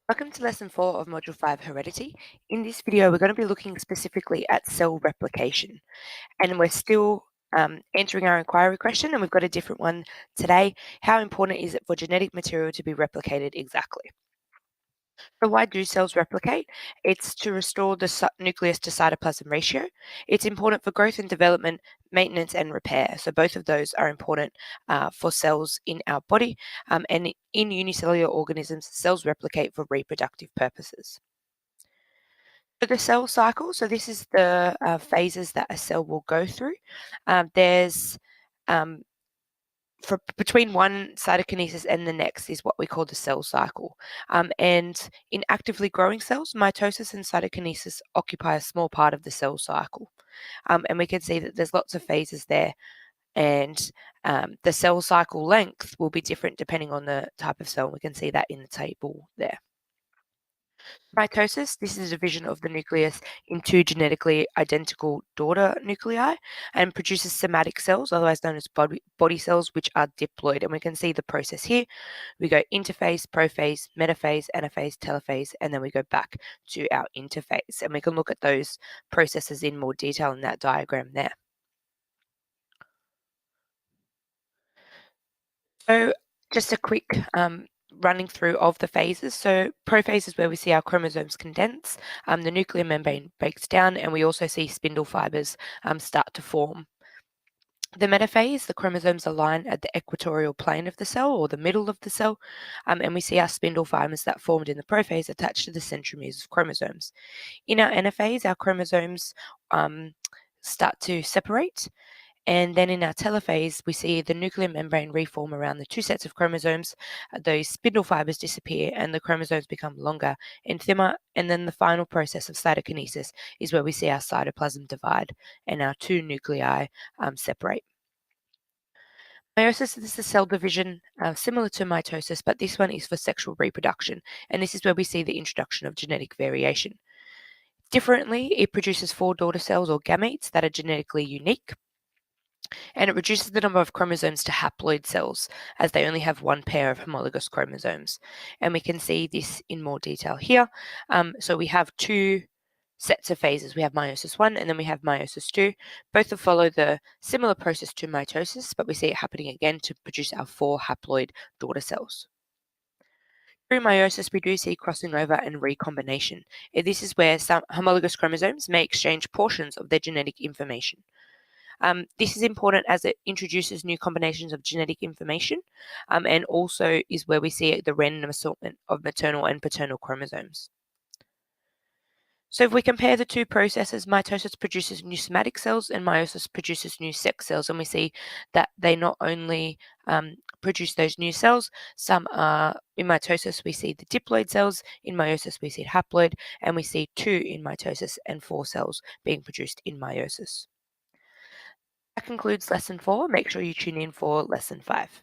Welcome to Lesson 4 of Module 5, Heredity. In this video, we're going to be looking specifically at cell replication, and we're still answering our inquiry question, and we've got a different one today. How important is it for genetic material to be replicated exactly? So why do cells replicate? It's to restore the nucleus to cytoplasm ratio. It's important for growth and development, maintenance and repair. So both of those are important for cells in our body. And in unicellular organisms, cells replicate for reproductive purposes. So the cell cycle, so this is the phases that a cell will go through. There's for between one cytokinesis and the next is what we call the cell cycle. And in actively growing cells, mitosis and cytokinesis occupy a small part of the cell cycle. And we can see that there's lots of phases there, and the cell cycle length will be different depending on the type of cell. We can see that in the table there. Mycosis, this is a division of the nucleus in two genetically identical daughter nuclei and produces somatic cells, otherwise known as body cells, which are diploid. And we can see the process here. We go interphase, prophase, metaphase, anaphase, telophase, and then we go back to our interphase. And we can look at those processes in more detail in that diagram there. So just a quick running through of the phases. So prophase is where we see our chromosomes condense, the nuclear membrane breaks down, and we also see spindle fibers start to form. The metaphase, the chromosomes align at the equatorial plane of the cell or the middle of the cell, and we see our spindle fibers that formed in the prophase attached to the centromeres of chromosomes. In our anaphase, our chromosomes start to separate. And then in our telophase, we see the nuclear membrane reform around the two sets of chromosomes. Those spindle fibers disappear and the chromosomes become longer and thinner. And then the final process of cytokinesis is where we see our cytoplasm divide and our two nuclei separate. Meiosis is a cell division similar to mitosis, but this one is for sexual reproduction. And this is where we see the introduction of genetic variation. Differently, it produces 4 daughter cells or gametes that are genetically unique. And it reduces the number of chromosomes to haploid cells, as they only have one pair of homologous chromosomes. And we can see this in more detail here. So we have two sets of phases. We have meiosis 1 and then we have meiosis 2. Both will follow the similar process to mitosis, but we see it happening again to produce our 4 haploid daughter cells. Through meiosis, we do see crossing over and recombination. This is where some homologous chromosomes may exchange portions of their genetic information. This is important as it introduces new combinations of genetic information and also is where we see the random assortment of maternal and paternal chromosomes. So if we compare the two processes, mitosis produces new somatic cells and meiosis produces new sex cells, and we see that they not only produce those new cells, some are in mitosis we see the diploid cells, in meiosis we see haploid, and we see 2 in mitosis and 4 cells being produced in meiosis. That concludes Lesson 4. Make sure you tune in for Lesson 5.